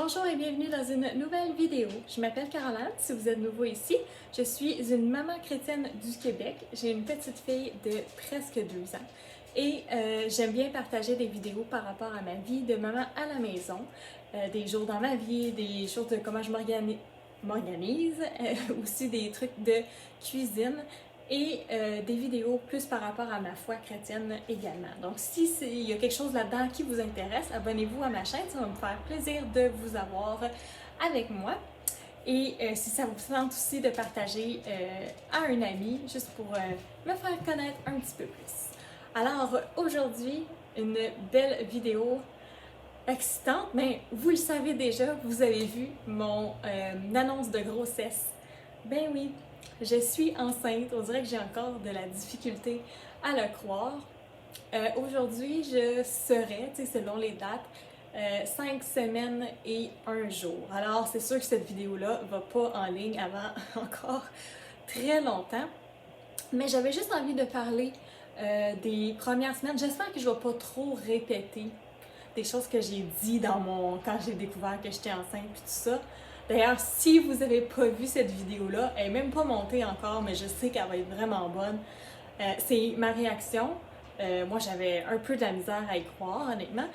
Bonjour et bienvenue dans une nouvelle vidéo. Je m'appelle Caroline, si vous êtes nouveau ici. Je suis une maman chrétienne du Québec. J'ai une petite fille de presque 2 ans et j'aime bien partager des vidéos par rapport à ma vie de maman à la maison, des jours dans ma vie, des choses de comment je m'organise, aussi des trucs de cuisine et des vidéos plus par rapport à ma foi chrétienne également. Donc si il y a quelque chose là-dedans qui vous intéresse, abonnez-vous à ma chaîne, ça va me faire plaisir de vous avoir avec moi. Et si ça vous tente aussi de partager à un ami, juste pour me faire connaître un petit peu plus. Alors aujourd'hui, une belle vidéo excitante, mais vous le savez déjà, vous avez vu mon annonce de grossesse. Ben oui, je suis enceinte, on dirait que j'ai encore de la difficulté à le croire. Aujourd'hui, je serai, selon les dates, 5 semaines et 1 jour. Alors, c'est sûr que cette vidéo-là va pas en ligne avant encore très longtemps. Mais j'avais juste envie de parler des premières semaines. J'espère que je vais pas trop répéter des choses que j'ai dit quand j'ai découvert que j'étais enceinte et tout ça. D'ailleurs, si vous n'avez pas vu cette vidéo-là, elle n'est même pas montée encore, mais je sais qu'elle va être vraiment bonne. C'est ma réaction. Moi, j'avais un peu de la misère à y croire, honnêtement.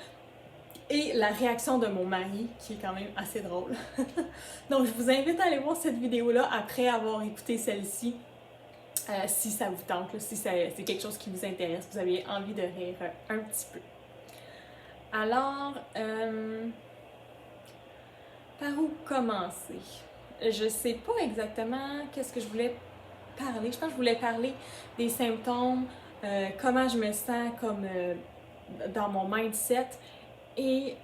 Et la réaction de mon mari, qui est quand même assez drôle. Donc, je vous invite à aller voir cette vidéo-là après avoir écouté celle-ci. Si ça vous tente, si c'est quelque chose qui vous intéresse, vous avez envie de rire un petit peu. Alors, par où commencer? Je sais pas exactement qu'est-ce que je voulais parler. Je pense que je voulais parler des symptômes, comment je me sens comme dans mon mindset. Et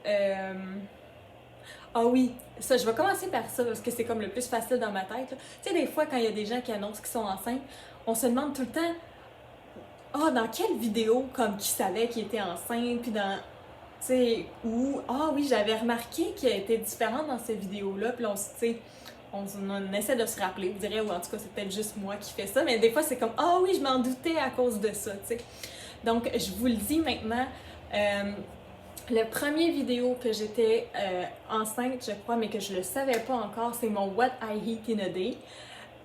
ah oui, ça, je vais commencer par ça parce que c'est comme le plus facile dans ma tête. Tu sais, des fois, quand il y a des gens qui annoncent qu'ils sont enceintes, on se demande tout le temps, dans quelle vidéo, comme qui savait qu'ils étaient enceintes, puis dans. Tu sais, ou, oui, j'avais remarqué qu'elle était différente dans cette vidéo-là, puis là, on essaie de se rappeler, je dirais, ou en tout cas, c'est peut-être juste moi qui fais ça, mais des fois, c'est comme, oui, je m'en doutais à cause de ça, tu sais. Donc, je vous le dis maintenant, le premier vidéo que j'étais enceinte, je crois, mais que je le savais pas encore, c'est mon What I Eat in a Day.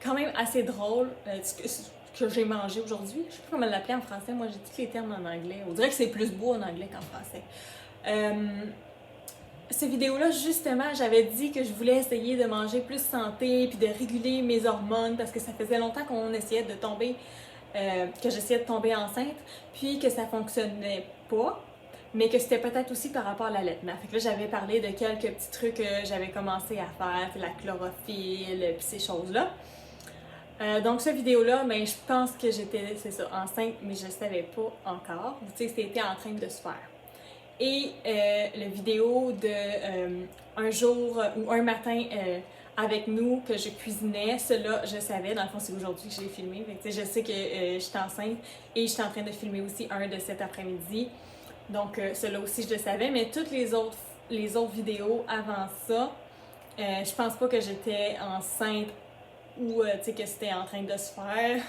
Quand même assez drôle, que j'ai mangé aujourd'hui. Je sais pas comment l'appeler en français, moi j'ai tous les termes en anglais. On dirait que c'est plus beau en anglais qu'en français. Cette vidéo-là, justement, j'avais dit que je voulais essayer de manger plus santé puis de réguler mes hormones parce que ça faisait longtemps qu'on essayait de tomber, que j'essayais de tomber enceinte, puis que ça fonctionnait pas, mais que c'était peut-être aussi par rapport à l'allaitement. Fait que là, j'avais parlé de quelques petits trucs que j'avais commencé à faire, la chlorophylle, puis ces choses-là. Donc, cette vidéo-là, je pense que j'étais, enceinte, mais je ne savais pas encore. Tu sais, c'était en train de se faire. Et la vidéo de un jour ou un matin avec nous que je cuisinais, cela je savais, dans le fond c'est aujourd'hui que j'ai filmé, je sais que j'étais enceinte et j'étais en train de filmer aussi un de cet après-midi, donc cela aussi je le savais, mais toutes les autres vidéos avant ça, je pense pas que j'étais enceinte ou que c'était en train de se faire.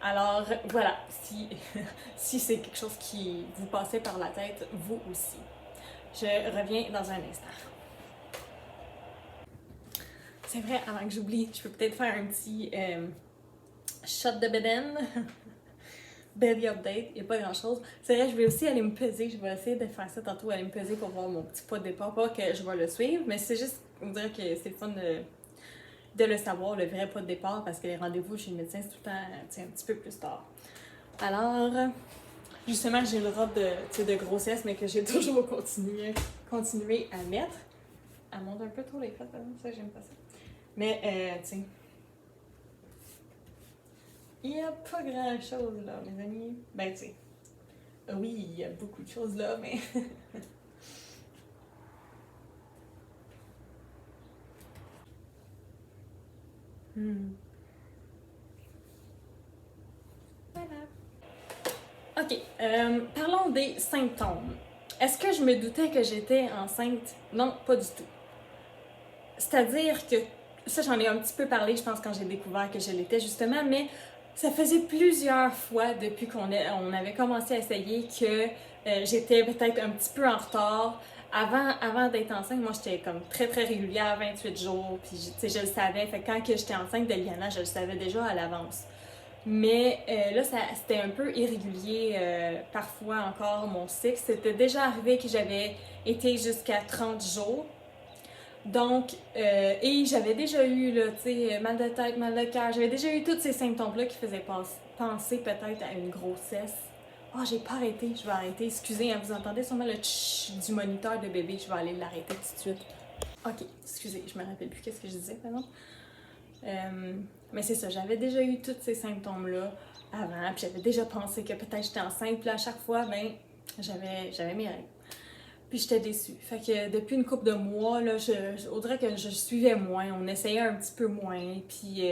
Alors voilà, si c'est quelque chose qui vous passait par la tête, vous aussi. Je reviens dans un instant. C'est vrai, avant que j'oublie, je peux peut-être faire un petit shot de bedaine. Belly update, il n'y a pas grand-chose. C'est vrai, je vais aussi aller me peser. Je vais essayer de faire ça tantôt, aller me peser pour voir mon petit poids de départ. Pas que je vais le suivre, mais c'est juste, on dirait que c'est fun de le savoir, le vrai poids de départ, parce que les rendez-vous chez le médecin, c'est tout le temps un petit peu plus tard. Alors, justement, j'ai une robe de grossesse, mais que j'ai toujours continué à mettre. Elle monte un peu trop les fesses, ça, j'aime pas ça. Mais, tu sais, il n'y a pas grand-chose là, mes amis. Ben, tu sais, oui, il y a beaucoup de choses là, mais... Voilà. OK, parlons des symptômes. Est-ce que je me doutais que j'étais enceinte? Non, pas du tout. C'est-à-dire que, ça j'en ai un petit peu parlé, je pense, quand j'ai découvert que je l'étais justement, mais ça faisait plusieurs fois depuis qu'on avait commencé à essayer que j'étais peut-être un petit peu en retard Avant d'être enceinte, moi j'étais comme très très régulière à 28 jours, puis tu sais, je le savais. Fait que quand que j'étais enceinte de Liana, je le savais déjà à l'avance. Mais là, c'était un peu irrégulier parfois encore mon cycle. C'était déjà arrivé que j'avais été jusqu'à 30 jours. Donc, et j'avais déjà eu, là, tu sais, mal de tête, mal de cœur. J'avais déjà eu tous ces symptômes-là qui faisaient penser peut-être à une grossesse. Oh, j'ai pas arrêté, je vais arrêter. Excusez, hein, vous entendez sûrement le tch du moniteur de bébé. Je vais aller l'arrêter tout de suite. Ok, excusez, je me rappelle plus qu'est-ce que je disais, pardon. Mais c'est ça, j'avais déjà eu tous ces symptômes-là avant, puis j'avais déjà pensé que peut-être j'étais enceinte, puis là, à chaque fois, ben, j'avais mes règles. Puis j'étais déçue. Fait que depuis une couple de mois, là, on dirait que je suivais moins, on essayait un petit peu moins. Puis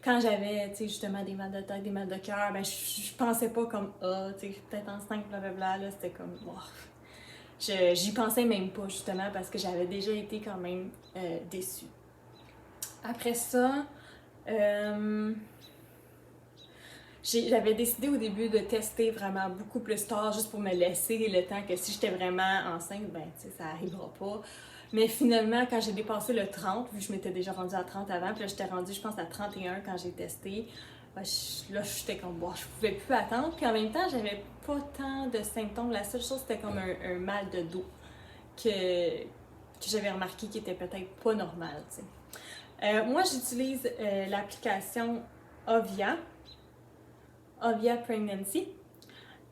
quand j'avais, tu sais, justement des mal de tête, des mal de cœur, ben je pensais pas comme, ah, tu sais, je suis peut-être enceinte, blablabla, là, c'était comme, wow. J'y pensais même pas, justement, parce que j'avais déjà été quand même déçue. Après ça, j'avais décidé au début de tester vraiment beaucoup plus tard, juste pour me laisser le temps que si j'étais vraiment enceinte, ben tu sais, ça arrivera pas. Mais finalement, quand j'ai dépassé le 30, vu que je m'étais déjà rendue à 30 avant, puis là j'étais rendue, je pense, à 31 quand j'ai testé, ben, là j'étais comme, bon, je pouvais plus attendre. Puis en même temps, j'avais pas tant de symptômes. La seule chose, c'était comme un mal de dos que j'avais remarqué qui était peut-être pas normal, tu sais. Moi, j'utilise l'application Ovia Pregnancy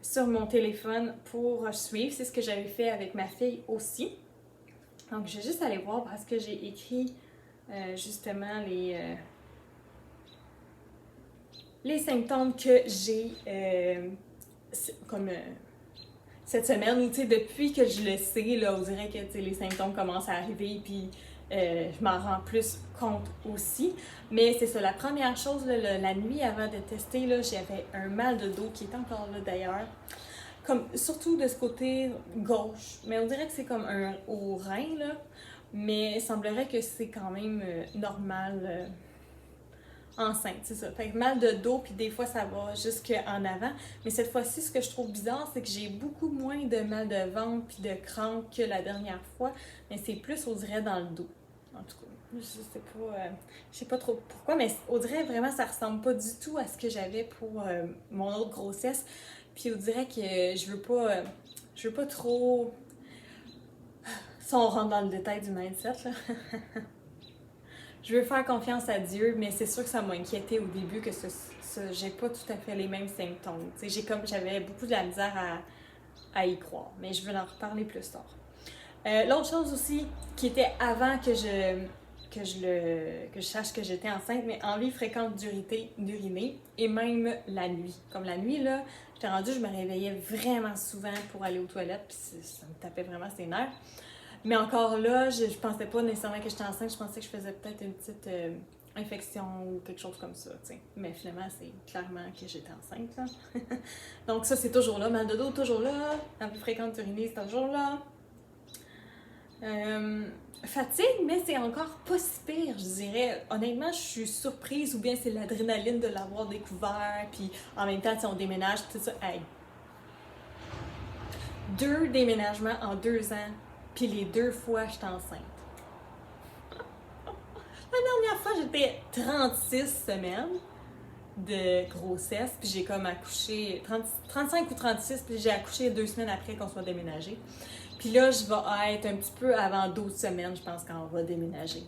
sur mon téléphone pour suivre. C'est ce que j'avais fait avec ma fille aussi. Donc, je vais juste aller voir parce que j'ai écrit justement les symptômes que j'ai comme cette semaine, ou tu sais, depuis que je le sais, là, on dirait que les symptômes commencent à arriver, puis je m'en rends plus compte aussi. Mais c'est ça, la première chose, là, la nuit avant de tester, là, j'avais un mal de dos qui est encore là d'ailleurs. Comme, surtout de ce côté gauche. Mais on dirait que c'est comme un au rein, là. Mais il semblerait que c'est quand même normal enceinte, c'est ça. Fait que mal de dos, puis des fois ça va jusqu'en avant. Mais cette fois-ci, ce que je trouve bizarre, c'est que j'ai beaucoup moins de mal de ventre puis de crampes que la dernière fois. Mais c'est plus, on dirait, dans le dos. En tout cas, je sais pas trop pourquoi, mais on dirait vraiment ça ressemble pas du tout à ce que j'avais pour mon autre grossesse. Puis on dirait que je veux pas trop... Si on rentre dans le détail du mindset, là. Je veux faire confiance à Dieu, mais c'est sûr que ça m'a inquiété au début que j'ai pas tout à fait les mêmes symptômes. J'avais beaucoup de la misère à y croire, mais je vais en reparler plus tard. L'autre chose aussi, qui était avant que je sache que j'étais enceinte, mais envie fréquente d'uriner, et même la nuit. Comme la nuit, là, j'étais rendue, je me réveillais vraiment souvent pour aller aux toilettes, puis ça me tapait vraiment ses nerfs. Mais encore là, je pensais pas nécessairement que j'étais enceinte, je pensais que je faisais peut-être une petite infection ou quelque chose comme ça, tu sais. Mais finalement, c'est clairement que j'étais enceinte, là. Donc ça, c'est toujours là. Mal de dos, toujours là. Envie fréquente d'uriner, c'est toujours là. Fatigue, mais c'est encore pas si pire, je dirais. Honnêtement, je suis surprise, ou bien c'est l'adrénaline de l'avoir découvert, puis en même temps, si on déménage, tout ça. Hey. 2 déménagements en 2 ans, puis les 2 fois, j'étais enceinte. La dernière fois, j'étais 36 semaines de grossesse, puis j'ai comme accouché 35 ou 36, puis j'ai accouché 2 semaines après qu'on soit déménagé. Puis là, je vais être un petit peu avant 12 semaines, je pense, quand on va déménager.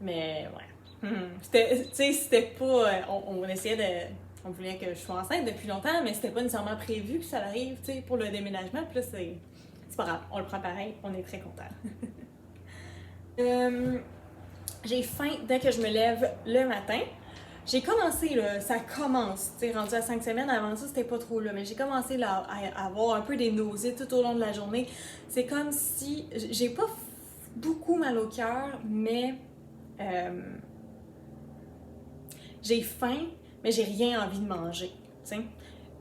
Mais ouais. C'était pas... On essayait de... On voulait que je sois enceinte depuis longtemps, mais c'était pas nécessairement prévu que ça arrive, tu sais, pour le déménagement. Puis là, c'est pas grave, on le prend pareil, on est très contents. J'ai faim dès que je me lève le matin. J'ai commencé, là, ça commence, tu sais, rendu à 5 semaines, avant ça, c'était pas trop là, mais j'ai commencé là, à avoir un peu des nausées tout au long de la journée. C'est comme si, j'ai pas beaucoup mal au cœur, mais j'ai faim, mais j'ai rien envie de manger, tu sais.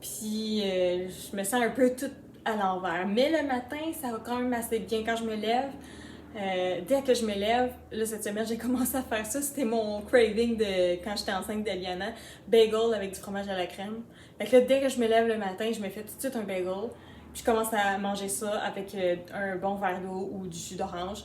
Puis je me sens un peu toute à l'envers. Mais le matin, ça va quand même assez bien quand je me lève. Dès que je me lève, là cette semaine j'ai commencé à faire ça, c'était mon craving de quand j'étais enceinte d'Eliana, bagel avec du fromage à la crème. Fait que là, dès que je me lève le matin, je me fais tout de suite un bagel. je commence à manger ça avec un bon verre d'eau ou du jus d'orange.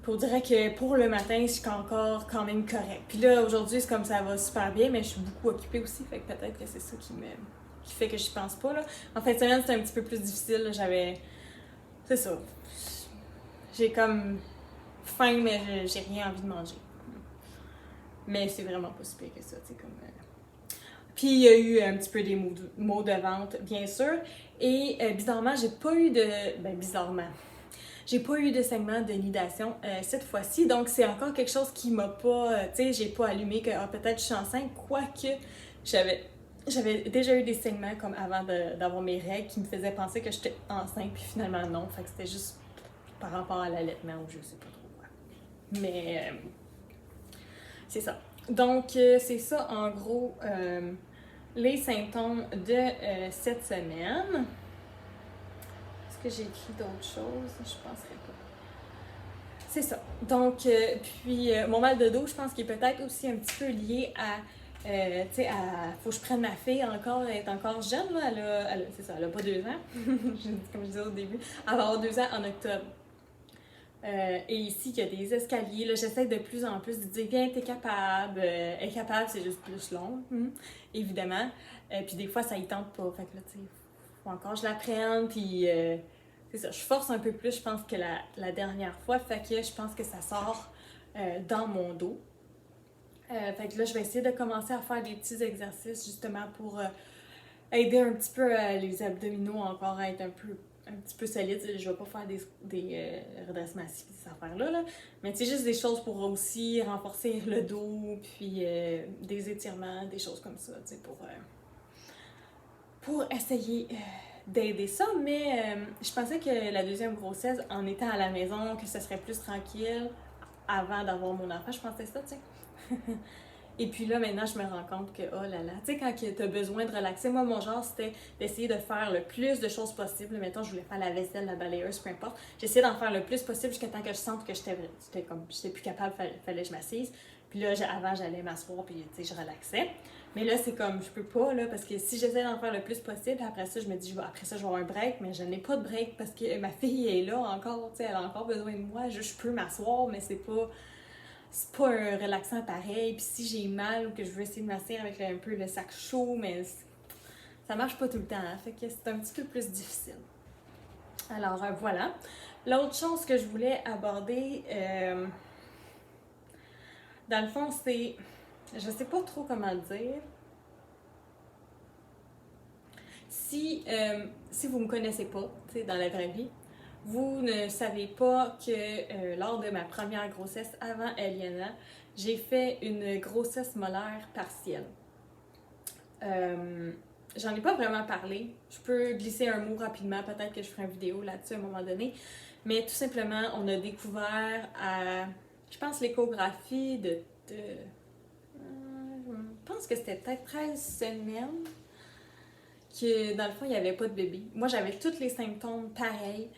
Puis on dirait que pour le matin, je suis encore quand même correct. Puis là, aujourd'hui, c'est comme ça va super bien, mais je suis beaucoup occupée aussi, fait que peut-être que c'est ça qui fait que je pense pas, là. En fin de semaine, c'était un petit peu plus difficile, là. C'est ça. J'ai comme faim, mais j'ai rien envie de manger. Mais c'est vraiment pas si pire que ça, tu sais, comme... Puis il y a eu un petit peu des maux de ventre, bien sûr. Et bizarrement, j'ai pas eu de... Ben, bizarrement. J'ai pas eu de segment de nidation cette fois-ci, donc c'est encore quelque chose qui m'a pas... tu sais, j'ai pas allumé que peut-être je suis enceinte, quoique j'avais déjà eu des segments comme avant d'avoir mes règles qui me faisaient penser que j'étais enceinte, puis finalement non. Fait que c'était juste par rapport à l'allaitement ou je sais pas trop quoi. Mais c'est ça. Donc c'est ça en gros les symptômes de cette semaine. Est-ce que j'ai écrit d'autres choses? Je penserais pas. C'est ça. Donc, puis mon mal de dos, je pense qu'il est peut-être aussi un petit peu lié à, tu sais, faut que je prenne ma fille encore, elle est encore jeune, là, c'est ça, elle a pas 2 ans, comme je disais au début, elle va avoir 2 ans en octobre. Et ici, il y a des escaliers, là, j'essaie de plus en plus de dire, viens, t'es capable, elle est capable, c'est juste plus long, évidemment. Puis des fois, ça y tente pas, fait que là, tu sais, faut encore que je la prenne, puis... c'est ça, je force un peu plus, je pense, que la dernière fois. Fait que je pense que ça sort dans mon dos. Fait que là, je vais essayer de commencer à faire des petits exercices justement pour aider un petit peu les abdominaux encore à être un petit peu solides. Je vais pas faire des redressements assis, ces affaires-là, là. Mais c'est juste des choses pour aussi renforcer le dos, puis des étirements, des choses comme ça, tu sais, pour essayer d'aider ça, mais je pensais que la deuxième grossesse, en étant à la maison, que ce serait plus tranquille avant d'avoir mon enfant, je pensais ça, tu sais. Et puis là, maintenant, je me rends compte que, oh là là, tu sais, quand tu as besoin de relaxer, moi, mon genre, c'était d'essayer de faire le plus de choses possible. Mettons, je voulais faire la vaisselle, la balayeuse, peu importe. J'essayais d'en faire le plus possible jusqu'à temps que je sente que j'étais plus capable, fallait que je m'assise. Puis là, avant, j'allais m'asseoir, puis tu sais, je relaxais. Mais là, c'est comme, je peux pas, là, parce que si j'essaie d'en faire le plus possible, après ça, je me dis, après ça, je vais avoir un break, mais je n'ai pas de break parce que ma fille est là encore, tu sais, elle a encore besoin de moi. Je peux m'asseoir, mais c'est pas un relaxant pareil. Puis si j'ai mal ou que je veux essayer de m'asseoir avec un peu le sac chaud, mais ça marche pas tout le temps, hein, fait que c'est un petit peu plus difficile. Alors voilà. L'autre chose que je voulais aborder, dans le fond, c'est, je sais pas trop comment le dire. Si vous me connaissez pas, tu sais, dans la vraie vie, vous ne savez pas que lors de ma première grossesse avant Eliana, j'ai fait une grossesse molaire partielle. J'en ai pas vraiment parlé. Je peux glisser un mot rapidement, peut-être que je ferai une vidéo là-dessus à un moment donné. Mais tout simplement, on a découvert à, je pense, l'échographie je pense que c'était peut-être 13 semaines, que dans le fond, il n'y avait pas de bébé. Moi, j'avais tous les symptômes pareils.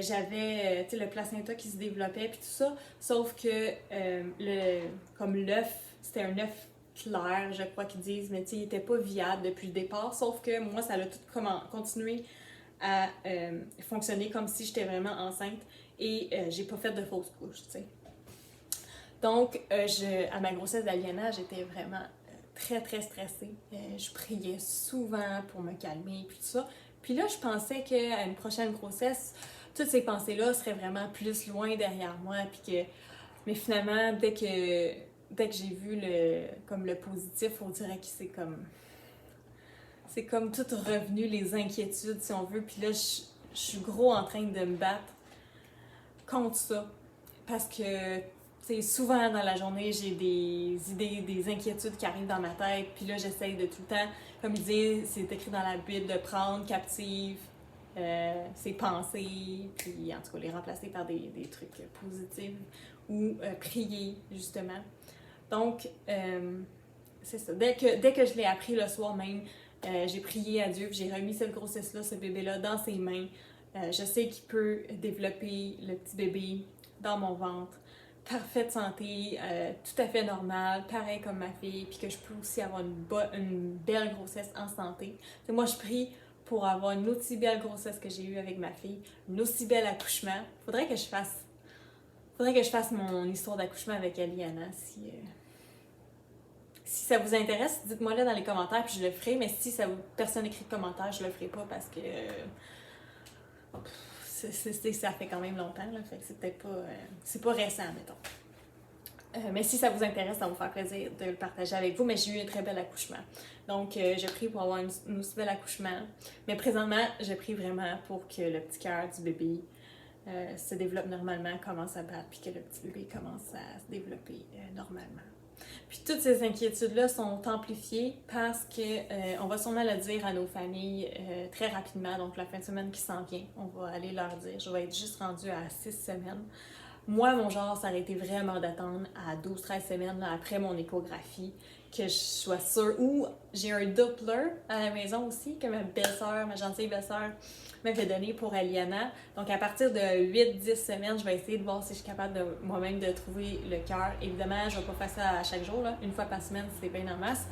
J'avais le placenta qui se développait puis tout ça, sauf que comme l'œuf, c'était un œuf clair, je crois qu'ils disent, mais il n'était pas viable depuis le départ, sauf que moi, ça a tout continué à fonctionner comme si j'étais vraiment enceinte et j'ai pas fait de fausse couche, tu sais. Donc, à ma grossesse d'Aliana, j'étais vraiment très, très stressée. Je priais souvent pour me calmer et tout ça. Puis là, je pensais qu'à une prochaine grossesse, toutes ces pensées-là seraient vraiment plus loin derrière moi. Puis que... Mais finalement, dès que j'ai vu le positif, on dirait que c'est comme tout revenu, les inquiétudes, si on veut. Puis là, je suis gros en train de me battre contre ça. Parce que souvent dans la journée, j'ai des idées, des inquiétudes qui arrivent dans ma tête, puis là, j'essaye de tout le temps, comme il dit, c'est écrit dans la Bible, de prendre captive ses pensées, puis en tout cas, les remplacer par des trucs positifs, ou prier, justement. Donc, c'est ça. Dès que je l'ai appris le soir même, j'ai prié à Dieu, puis j'ai remis cette grossesse-là, ce bébé-là, dans ses mains. Je sais qu'il peut développer le petit bébé dans mon ventre, parfaite santé, tout à fait normale, pareil comme ma fille, puis que je peux aussi avoir une belle grossesse en santé. T'sais, moi, je prie pour avoir une aussi belle grossesse que j'ai eue avec ma fille, un aussi bel accouchement. Faudrait que je fasse mon histoire d'accouchement avec Eliana. Si ça vous intéresse, dites-moi là dans les commentaires puis je le ferai. Mais si personne n'écrit de commentaires, je le ferai pas parce que ça fait quand même longtemps. Là, fait que c'est peut-être pas... c'est pas récent, mettons. Mais si ça vous intéresse, ça va me faire plaisir de le partager avec vous. Mais j'ai eu un très bel accouchement. Donc, je prie pour avoir un aussi bel accouchement. Mais présentement, je prie vraiment pour que le petit cœur du bébé se développe normalement, commence à battre, puis que le petit bébé commence à se développer normalement. Puis toutes ces inquiétudes-là sont amplifiées parce que on va sûrement le dire à nos familles très rapidement. Donc, la fin de semaine qui s'en vient, on va aller leur dire. Je vais être juste rendue à 6 semaines. Moi, mon genre, ça aurait été vraiment d'attendre à 12-13 semaines là, après mon échographie, que je sois sûre. Ou j'ai un Doppler à la maison aussi, que ma belle-sœur, ma gentille belle-sœur, m'avait donné pour Aliana. Donc, à partir de 8-10 semaines, je vais essayer de voir si je suis capable de moi-même de trouver le cœur. Évidemment, je ne vais pas faire ça à chaque jour, là. Une fois par semaine, c'est bien en masse,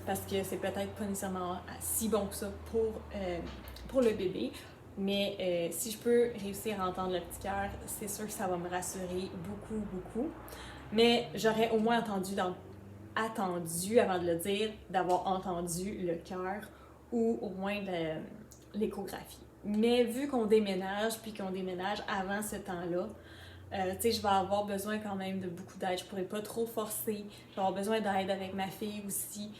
parce que c'est peut-être pas nécessairement si bon que ça pour le bébé. Mais si je peux réussir à entendre le petit cœur, c'est sûr que ça va me rassurer beaucoup, beaucoup. Mais j'aurais au moins attendu avant de le dire, d'avoir entendu le cœur ou au moins l'échographie. Mais vu qu'on déménage, puis qu'on déménage avant ce temps-là, tu sais, je vais avoir besoin quand même de beaucoup d'aide. Je pourrais pas trop forcer. Je vais avoir besoin d'aide avec ma fille aussi.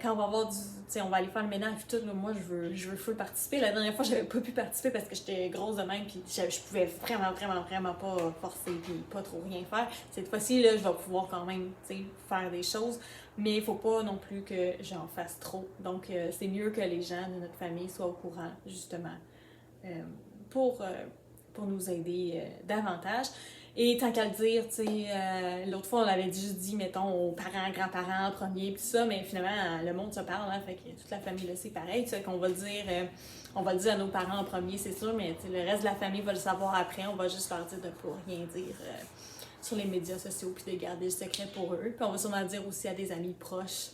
Quand on va avoir tu sais, on va aller faire le ménage et tout, là, moi, je veux full participer. La dernière fois, j'avais pas pu participer parce que j'étais grosse de même, puis je pouvais vraiment pas forcer, puis pas trop rien faire. Cette fois-ci, là, je vais pouvoir quand même, tu sais, faire des choses, mais il faut pas non plus que j'en fasse trop. Donc, c'est mieux que les gens de notre famille soient au courant, justement, pour nous aider davantage. Et tant qu'à le dire, tu sais, l'autre fois, on avait juste dit, mettons, aux parents, grands-parents en premier, puis tout ça, mais finalement, le monde se parle, hein, fait que toute la famille là, c'est pareil, tu sais, qu'on va le dire, on va le dire à nos parents en premier, c'est sûr, mais le reste de la famille va le savoir après, on va juste leur dire de ne pas rien dire sur les médias sociaux, puis de garder le secret pour eux. Puis on va sûrement le dire aussi à des amis proches,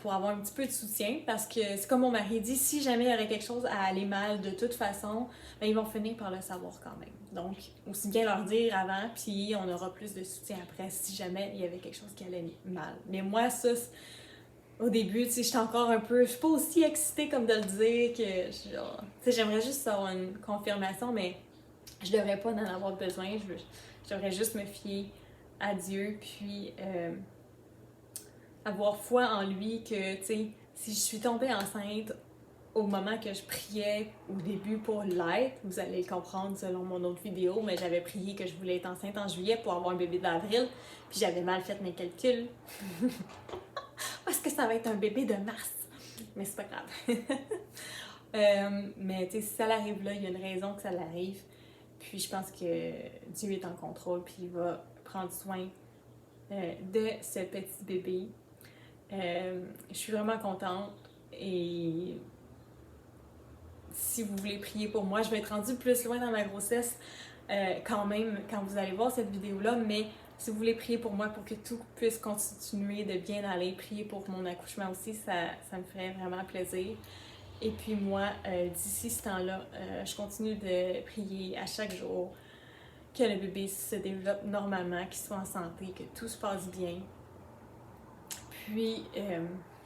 pour avoir un petit peu de soutien, parce que c'est comme mon mari dit, si jamais il y aurait quelque chose à aller mal de toute façon, ben ils vont finir par le savoir quand même. Donc, aussi bien leur dire avant, puis on aura plus de soutien après si jamais il y avait quelque chose qui allait mal. Mais moi, ça, au début, tu sais, j'étais encore je suis pas aussi excitée comme de le dire, que, genre, tu sais, j'aimerais juste avoir une confirmation, mais je devrais pas en avoir besoin, je devrais juste me fier à Dieu, puis avoir foi en lui que, tu sais, si je suis tombée enceinte au moment que je priais au début pour l'être, vous allez le comprendre selon mon autre vidéo, mais j'avais prié que je voulais être enceinte en juillet pour avoir un bébé d'avril, puis j'avais mal fait mes calculs. Parce que ça va être un bébé de mars. Mais c'est pas grave. Mais tu sais, si ça l'arrive là, il y a une raison que ça l'arrive. Puis je pense que Dieu est en contrôle, puis il va prendre soin de ce petit bébé. Je suis vraiment contente et si vous voulez prier pour moi, je vais être rendue plus loin dans ma grossesse quand même quand vous allez voir cette vidéo-là, mais si vous voulez prier pour moi pour que tout puisse continuer de bien aller, prier pour mon accouchement aussi, ça me ferait vraiment plaisir. Et puis moi, d'ici ce temps-là, je continue de prier à chaque jour que le bébé se développe normalement, qu'il soit en santé, que tout se passe bien. Puis,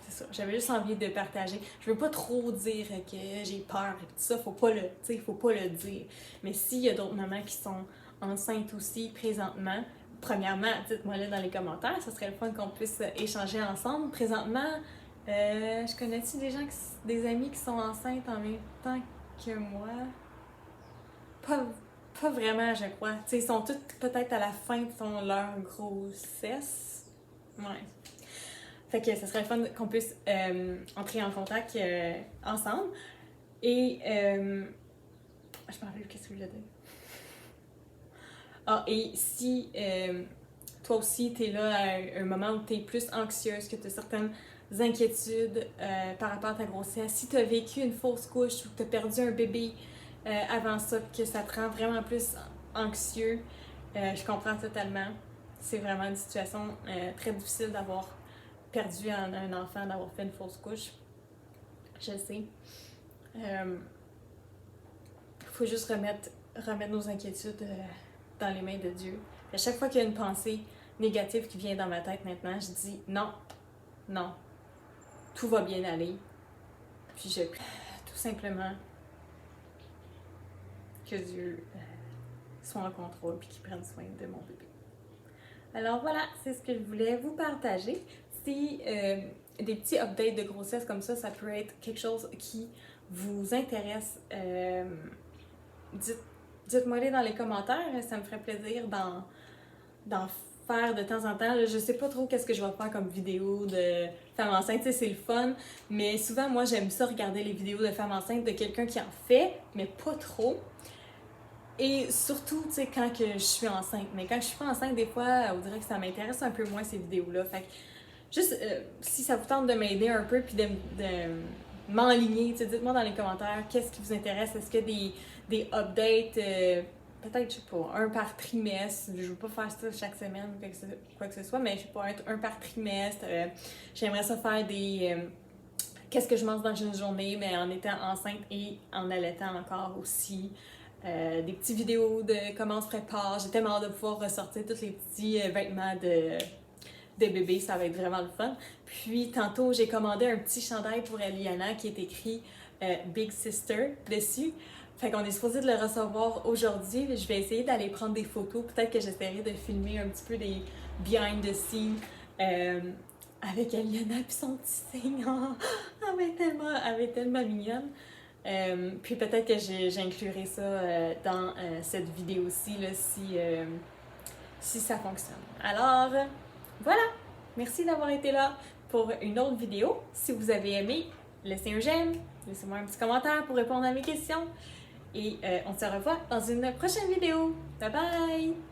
c'est ça, j'avais juste envie de partager. Je veux pas trop dire que j'ai peur et tout ça, faut pas le dire. Mais s'il y a d'autres mamans qui sont enceintes aussi présentement, premièrement, dites-moi là dans les commentaires, ça serait le fun qu'on puisse échanger ensemble. Présentement, je connais-tu des amis qui sont enceintes en même temps que moi? Pas vraiment, je crois. Tu sais, ils sont toutes peut-être à la fin de leur grossesse. Ouais. Fait que ça serait le fun qu'on puisse entrer en contact ensemble. Et je me rappelle qu'est-ce que je voulais dire. Ah, et si toi aussi t'es là à un moment où t'es plus anxieuse, que t'as certaines inquiétudes par rapport à ta grossesse, si t'as vécu une fausse couche ou que t'as perdu un bébé avant ça, que ça te rend vraiment plus anxieux, je comprends totalement. C'est vraiment une situation très difficile d'avoir perdu un enfant, d'avoir fait une fausse couche. Je le sais. faut juste remettre nos inquiétudes dans les mains de Dieu. À chaque fois qu'il y a une pensée négative qui vient dans ma tête maintenant, je dis non, non, tout va bien aller. Puis je prie tout simplement que Dieu soit en contrôle et qu'il prenne soin de mon bébé. Alors voilà, c'est ce que je voulais vous partager. Si des petits updates de grossesse comme ça peut être quelque chose qui vous intéresse, dites-moi-les dans les commentaires, ça me ferait plaisir d'en faire de temps en temps. Je sais pas trop qu'est-ce que je vais faire comme vidéo de femme enceinte, c'est le fun, mais souvent moi j'aime ça regarder les vidéos de femme enceinte de quelqu'un qui en fait, mais pas trop. Et surtout, tu sais, quand que je suis enceinte. Mais quand je suis pas enceinte, des fois, on dirait que ça m'intéresse un peu moins ces vidéos-là. Fait que, juste, si ça vous tente de m'aider un peu, puis de m'enligner, tu sais, dites-moi dans les commentaires qu'est-ce qui vous intéresse. Est-ce qu'il y a des updates, peut-être, je sais pas, un par trimestre. Je veux pas faire ça chaque semaine ou quoi que ce soit, mais je sais pas, un par trimestre. J'aimerais ça faire des... qu'est-ce que je mange dans une journée, mais en étant enceinte et en allaitant encore aussi. Des petites vidéos de comment on se prépare. J'ai tellement hâte de pouvoir ressortir tous les petits vêtements de bébé, ça va être vraiment le fun. Puis tantôt, j'ai commandé un petit chandail pour Eliana qui est écrit Big Sister dessus. Fait qu'on est supposé de le recevoir aujourd'hui. Je vais essayer d'aller prendre des photos. Peut-être que j'essaierai de filmer un petit peu des behind the scenes avec Eliana puis son petit signe. Oh, elle est tellement mignonne. Puis peut-être que j'inclurai ça dans cette vidéo-ci là, si ça fonctionne. Alors, voilà! Merci d'avoir été là pour une autre vidéo. Si vous avez aimé, laissez un j'aime, laissez-moi un petit commentaire pour répondre à mes questions. Et on se revoit dans une prochaine vidéo. Bye bye!